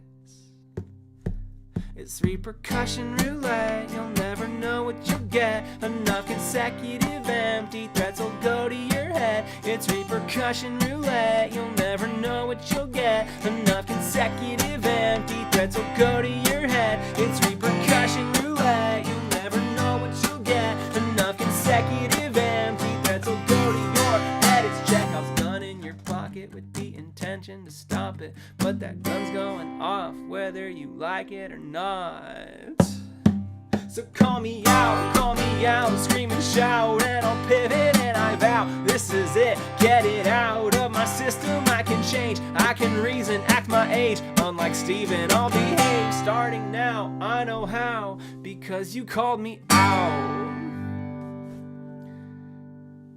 It's repercussion roulette. You'll never know what you'll get. Enough consecutive empty threats will go to your head. It's repercussion roulette. You'll never know what you'll get. Enough consecutive empty threats will go to your head. It's repercussion roulette. You'll never know what you'll get. Enough consecutive empty threats will go to your head. It's Chekhov's gun in your pocket with the intention to stop it, but that gun's going off whether you like it or not. So call me out, scream and shout, and I'll pivot and I vow this is it. Get it out of my system. I can change, I can reason, act my age. Unlike Steven, I'll behave starting now. I know how, because you called me out.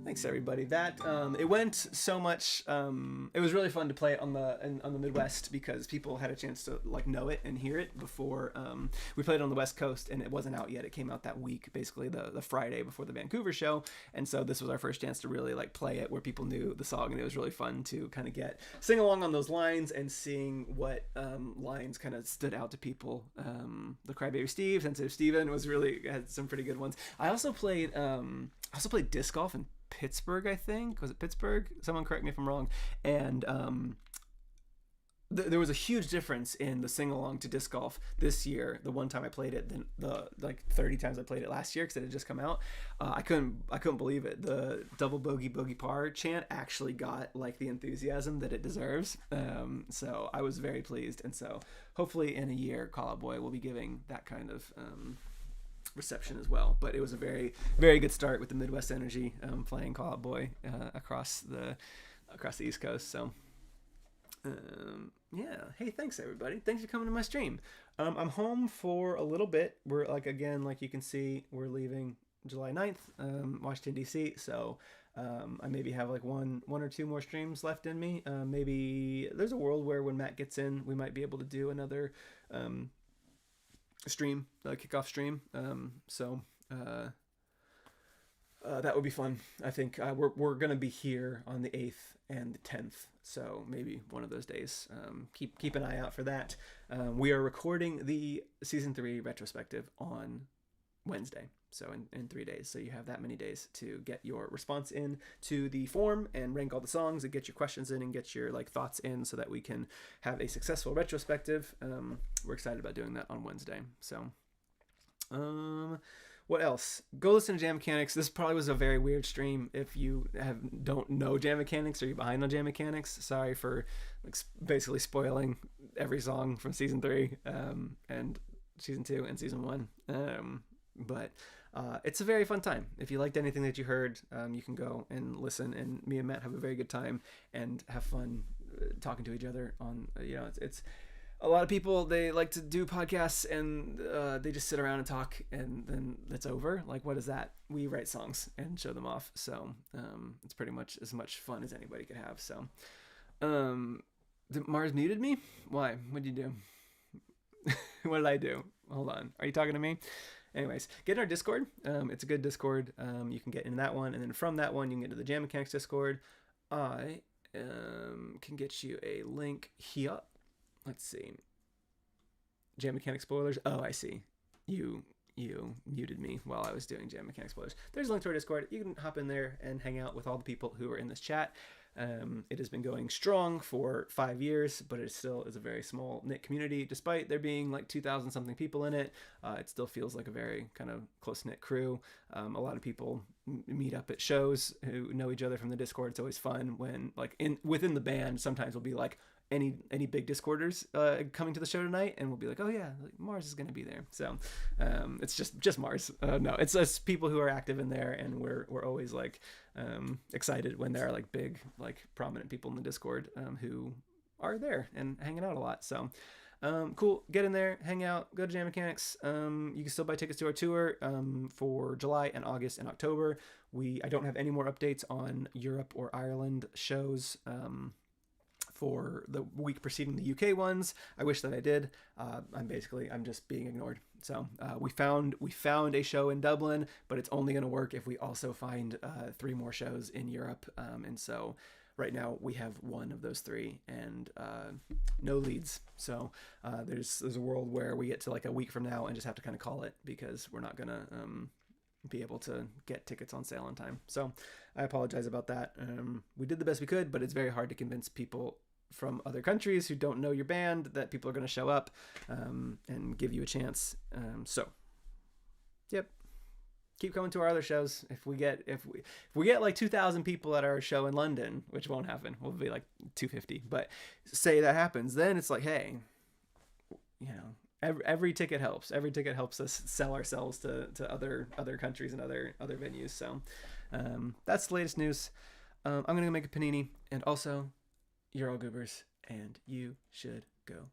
Thanks everybody. That it went so much. It was really fun to play it on the Midwest because people had a chance to like know it and hear it before. We played it on the West Coast and it wasn't out yet. It came out that week, basically the Friday before the Vancouver show, and so this was our first chance to really like play it where people knew the song, and it was really fun to kind of sing along on those lines and seeing what lines kind of stood out to people. The Crybaby Steve, Sensitive Steven had some pretty good ones. I also played disc golf and Pittsburgh, I think. Was it Pittsburgh? Someone correct me if I'm wrong. And there was a huge difference in the sing-along to disc golf this year, the one time I played it, than the like 30 times I played it last year because it had just come out. I couldn't believe it. The double bogey bogey par chant actually got like the enthusiasm that it deserves. So I was very pleased. And so hopefully in a year, Call Out Boy will be giving that kind of reception as well. But it was a very, very good start with the Midwest energy, playing Call Out Boy across the East Coast. So yeah, hey, thanks everybody. Thanks for coming to my stream. I'm home for a little bit. We're like you can see, we're leaving July 9th, Washington DC. So I maybe have like one or two more streams left in me. Maybe there's a world where when Matt gets in, we might be able to do another stream, kickoff stream. So that would be fun. I think we're gonna be here on the 8th and the 10th, so maybe one of those days. Keep an eye out for that. We are recording the season 3 retrospective on Wednesday, so in 3 days. So you have that many days to get your response in to the form and rank all the songs and get your questions in and get your like thoughts in so that we can have a successful retrospective. We're excited about doing that on Wednesday. So what else? Go listen to Jam Mechanics. This probably was a very weird stream if you don't know Jam Mechanics or you're behind on Jam Mechanics. Sorry for like basically spoiling every song from season 3 and season 2 and season 1. But it's a very fun time. If you liked anything that you heard, you can go and listen, and me and Matt have a very good time and have fun talking to each other on, it's a lot of people, they like to do podcasts and they just sit around and talk and then that's over. Like, what is that? We write songs and show them off. So it's pretty much as much fun as anybody could have. So Mars muted me? Why? What did you do? What did I do? Hold on. Are you talking to me? Anyways, get in our Discord. It's a good Discord. You can get into that one, and then from that one, you can get to the Jam Mechanics Discord. I can get you a link here. Let's see. Jam Mechanics spoilers. Oh, I see. You you muted me while I was doing Jam Mechanics Spoilers. There's a link to our Discord. You can hop in there and hang out with all the people who are in this chat. It has been going strong for 5 years, but it still is a very small knit community. Despite there being like 2,000 something people in it, it still feels like a very kind of close knit crew. A lot of people meet up at shows who know each other from the Discord. It's always fun when like within the band, sometimes we'll be like, any big Discorders coming to the show tonight, and we'll be like, oh yeah, like, Mars is going to be there. So it's just Mars. No, it's us people who are active in there, and we're always like excited when there are like big, like prominent people in the Discord who are there and hanging out a lot. So cool, get in there, hang out, go to Jam Mechanics. You can still buy tickets to our tour for July and August and October. I don't have any more updates on Europe or Ireland shows for the week preceding the UK ones. I wish that I did. I'm just being ignored. So we found a show in Dublin, but it's only going to work if we also find 3 more shows in Europe. And so right now we have one of those 3 and no leads. So there's a world where we get to like a week from now and just have to kind of call it because we're not gonna be able to get tickets on sale in time. So I apologize about that. We did the best we could, but it's very hard to convince people from other countries who don't know your band that people are going to show up and give you a chance. Yep. Keep coming to our other shows. If we get like 2,000 people at our show in London, which won't happen, we'll be like 250. But say that happens, then it's like, hey, you know, every ticket helps. Every ticket helps us sell ourselves to other countries and other venues. So that's the latest news. I'm gonna go make a panini, and also, you're all goobers, and you should go